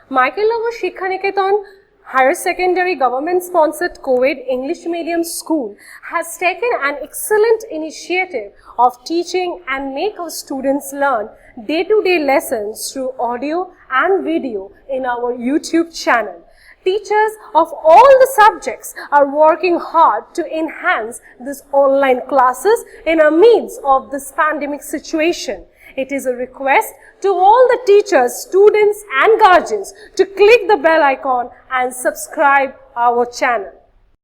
Michael Shikha Niketan Higher Secondary Government Sponsored Co-ed English Medium School has taken an excellent initiative of teaching and make our students learn day-to-day lessons through audio and video in our YouTube channel. Teachers of all the subjects are working hard to enhance these online classes in the midst of this pandemic situation. It is a request to all the teachers, students and guardians to click the bell icon and subscribe our channel.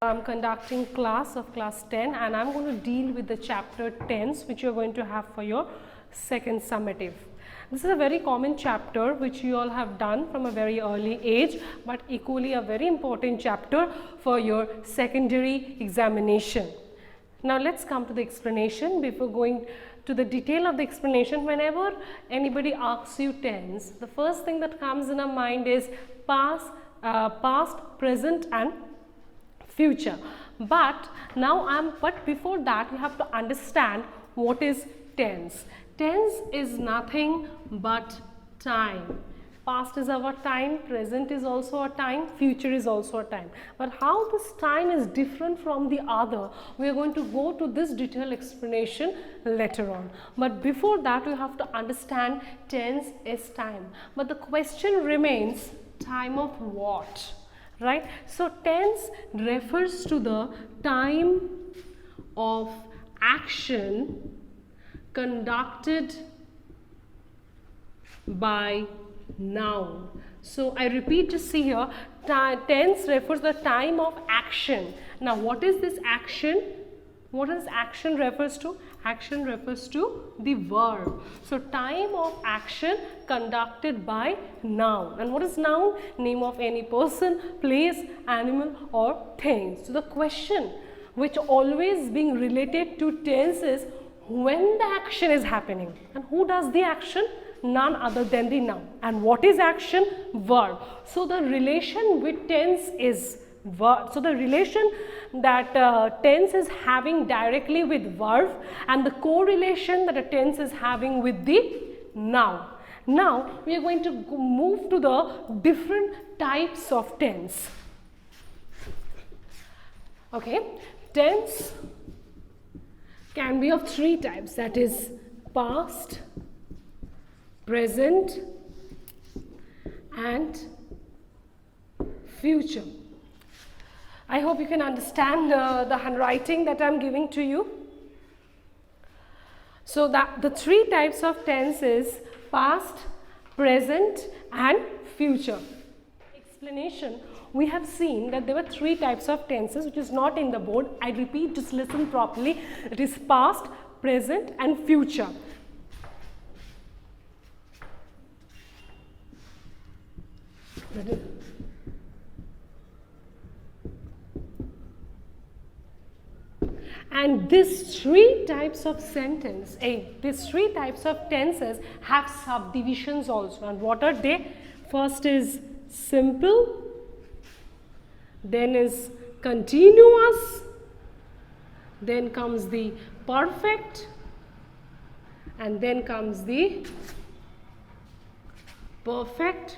I'm conducting class of class 10 and I'm going to deal with the chapter 10s which you're going to have for your second summative. This is a very common chapter which you all have done from a very early age, but equally a very important chapter for your secondary examination. Now let's come to the explanation. Before going to the detail of the explanation, whenever anybody asks you tense, the first thing that comes in our mind is past, present and future. But before that you have to understand what is tense. Tense is nothing but time. Past is our time, present is also a time, future is also a time. But how this time is different from the other, we are going to go to this detailed explanation later on. But before that, we have to understand tense is time. But the question remains, time of what? Right? So tense refers to the time of action conducted by noun. So I repeat, just see here, tense refers to the time of action. Now what is this action? What is action refers to? Action refers to the verb. So time of action conducted by noun. And what is noun? Name of any person, place, animal or thing. So the question which always being related to tense is when the action is happening. And who does the action? None other than the noun. And what is action? Verb. So the relation with tense is verb. So the relation that tense is having directly with verb and the correlation that a tense is having with the noun. Now we are going to move to the different types of tense. Okay, tense can be of three types, that is past, present and future. I hope you can understand the handwriting that I am giving to you. So that the three types of tense is past, present and future. Explanation. We have seen that there were three types of tenses which is not in the board. I repeat, just listen properly. It is past, present and future. And these three types of sentence, these three types of tenses have subdivisions also. And what are they? First is simple, then is continuous, then comes the perfect, and then comes the perfect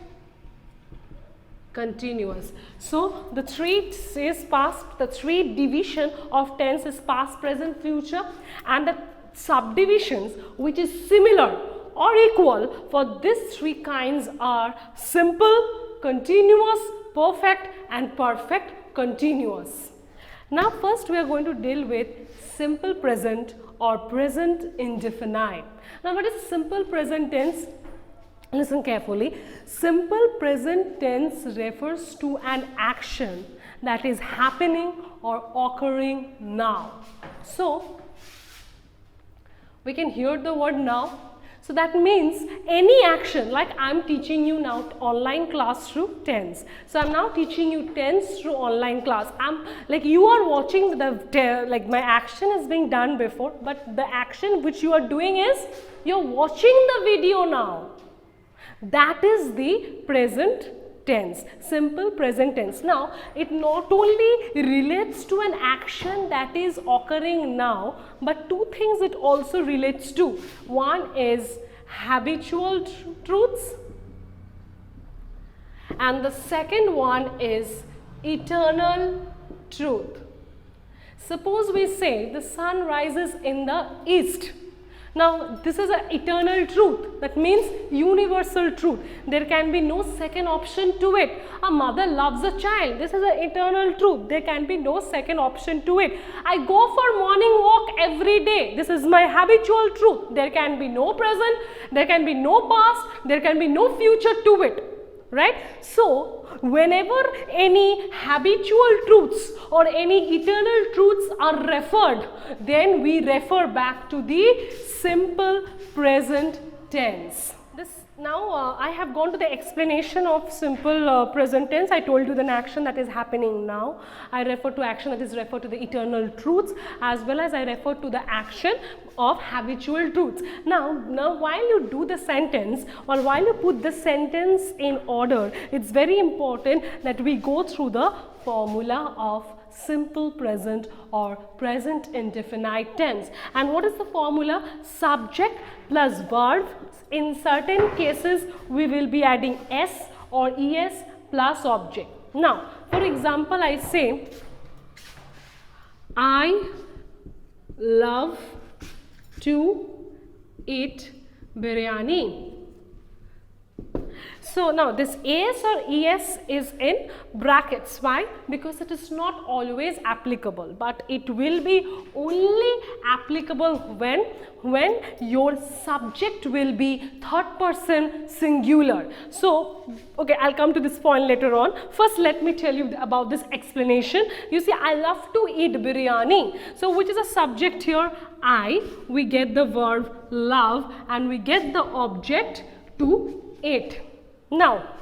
continuous. So the three is past, the three division of tense is past, present, future, and the subdivisions which is similar or equal for these three kinds are simple, continuous, perfect and perfect continuous. Now first we are going to deal with simple present or present indefinite. Now what is simple present tense? Listen carefully. Simple present tense refers to an action that is happening or occurring now. So we can hear the word now. So that means any action, like I am teaching you now online class through tense. So I am now teaching you tense through online class. Like you are watching like my action is being done before, but the action which you are doing is you are watching the video now. That is the present tense, simple present tense. Now, it not only relates to an action that is occurring now, but two things it also relates to. One is habitual truths And the second one is eternal truth. Suppose we say the sun rises in the east. Now this is an eternal truth, that means universal truth. There can be no second option to it. A mother loves a child, this is an eternal truth. There can be no second option to it. I go for morning walk every day, this is my habitual truth. There can be no present, there can be no past, there can be no future to it. Right? So, whenever any habitual truths or any eternal truths are referred, then we refer back to the simple present tense. Now I have gone to the explanation of simple present tense. I told you the action that is happening now. I refer to action that is referred to the eternal truths, as well as I refer to the action of habitual truths. Now while you do the sentence, or while you put the sentence in order, it's very important that we go through the formula of simple present or present indefinite tense. And what is the formula? Subject plus verb. In certain cases, we will be adding s or es plus object. Now, for example, I say, I love to eat biryani. So now this as or es is in brackets. Why? Because it is not always applicable, but it will be only applicable when your subject will be third person singular. So okay, I'll come to this point later on. First let me tell you about this explanation. You see, I love to eat biryani. So which is a subject here? I, we get the verb love, and we get the object to eat. Now,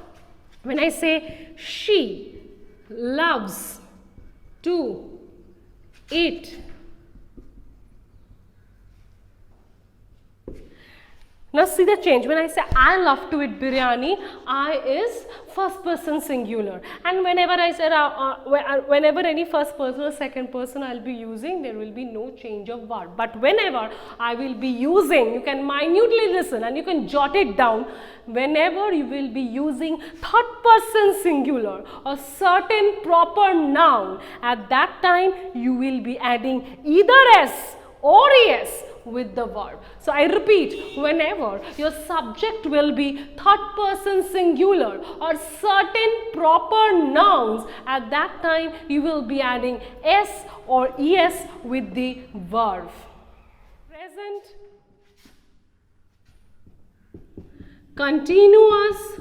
when I say she loves to eat, now see the change. When I say I love to eat biryani, I is first person singular, and whenever I said whenever any first person or second person I'll be using, there will be no change of verb. But whenever I will be using, you can minutely listen and you can jot it down. Whenever you will be using third person singular or certain proper noun, at that time you will be adding either s or es with the verb. So I repeat, whenever your subject will be third person singular or certain proper nouns, at that time you will be adding s or es with the verb. Present continuous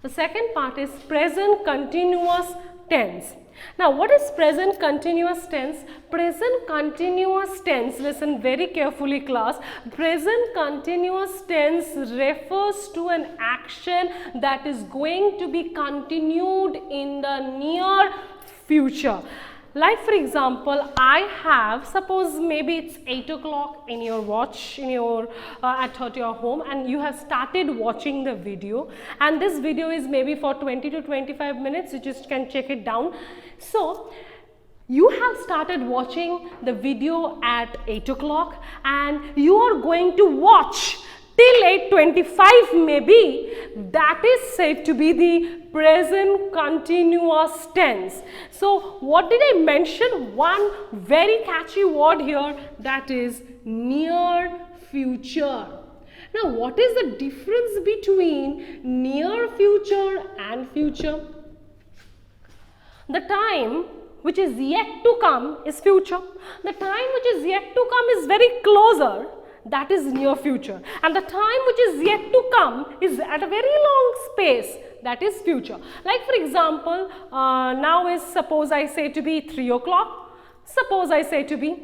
the second part is present continuous tense. Now, what is present continuous tense? Present continuous tense, listen very carefully class, present continuous tense refers to an action that is going to be continued in the near future. Like for example, I have, suppose maybe it's 8 o'clock in your watch, in your at your home, and you have started watching the video, and this video is maybe for 20 to 25 minutes, you just can check it down. So you have started watching the video at 8 o'clock and you are going to watch till 8:25 maybe. That is said to be the present continuous tense. So what did I mention? One very catchy word here, that is near future. Now what is the difference between near future and future? The time which is yet to come is future. The time which is yet to come is very closer, that is near future, and the time which is yet to come is at a very long space, that is future. Like for example, now is, suppose I say to be 3 o'clock, suppose I say to be,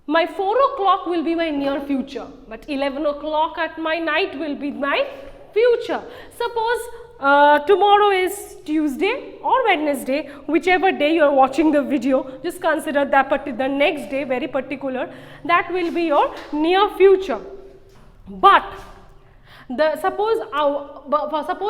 my 4 o'clock will be my near future, but 11 o'clock at my night will be my future. Suppose tomorrow is Tuesday or Wednesday, whichever day you are watching the video, just consider that the next day, very particular, that will be your near future. But Suppose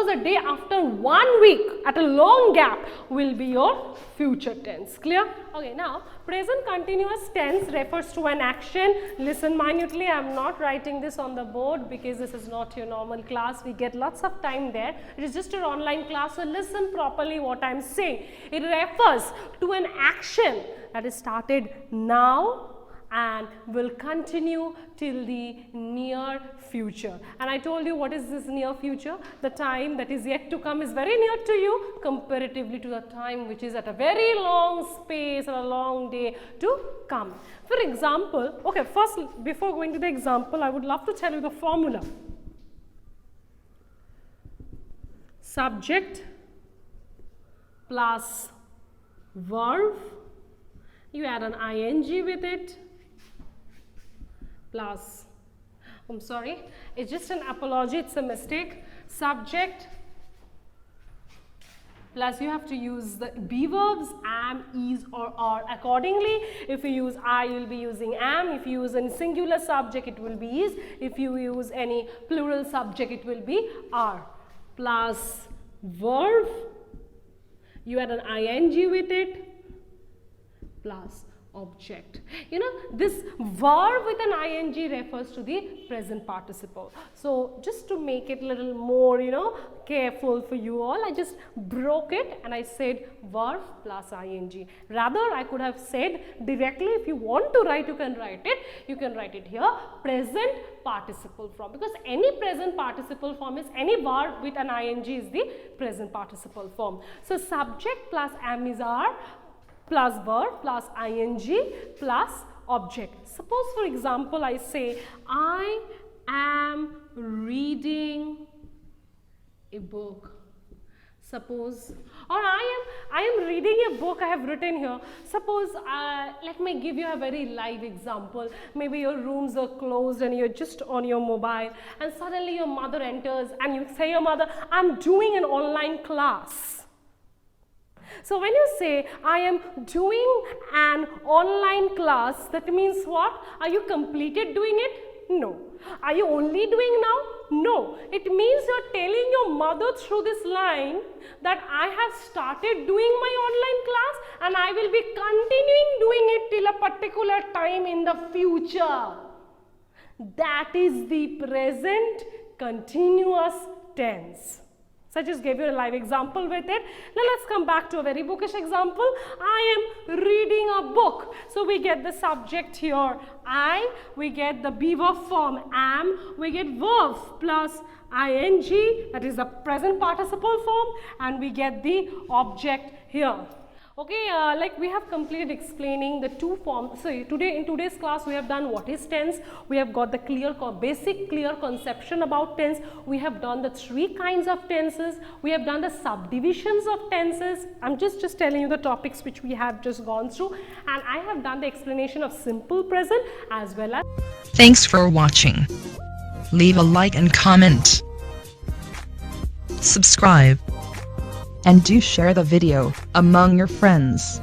a day after 1 week at a long gap will be your future tense. Clear? Okay, now present continuous tense refers to an action. Listen minutely, I am not writing this on the board because this is not your normal class. We get lots of time there. It is just your online class, so listen properly what I am saying. It refers to an action that is started now and will continue till the near future. And I told you what is this near future? The time that is yet to come is very near to you comparatively to the time which is at a very long space or a long day to come. For example, okay, first before going to the example, I would love to tell you the formula. Subject plus verb, you add an ing with it, plus, I'm sorry, it's just an apology, it's a mistake. Subject plus you have to use the be verbs am, is or are accordingly. If you use I, you will be using am. If you use a singular subject, it will be is. If you use any plural subject, it will be are. Plus verb, you add an ing with it, plus object. You know, this verb with an ing refers to the present participle. So just to make it a little more, you know, careful for you all, I just broke it and I said verb plus ing. Rather, I could have said directly, if you want to write, you can write it. You can write it here, present participle form, because any present participle form is any verb with an ing is the present participle form. So subject plus am is are, plus verb plus ing plus object. Suppose for example I say I am reading a book. Suppose, or I am reading a book, I have written here. Suppose, let me give you a very live example. Maybe your rooms are closed and you're just on your mobile and suddenly your mother enters and you say, your mother, I'm doing an online class. So when you say, I am doing an online class, that means what? Are you completed doing it? No. Are you only doing now? No. It means you're telling your mother through this line that I have started doing my online class and I will be continuing doing it till a particular time in the future. That is the present continuous tense. So I just gave you a live example with it. Now let's come back to a very bookish example. I am reading a book. So we get the subject here, I, we get the be verb form am, we get verb plus ing, that is the present participle form, and we get the object here. Okay, like we have completed explaining the two forms. So in today's class we have done what is tense, we have got the basic clear conception about tense, we have done the three kinds of tenses, we have done the subdivisions of tenses. I'm just telling you the topics which we have just gone through, and I have done the explanation of simple present as well as. Thanks for watching. Leave a like and comment. Subscribe. And do share the video among your friends.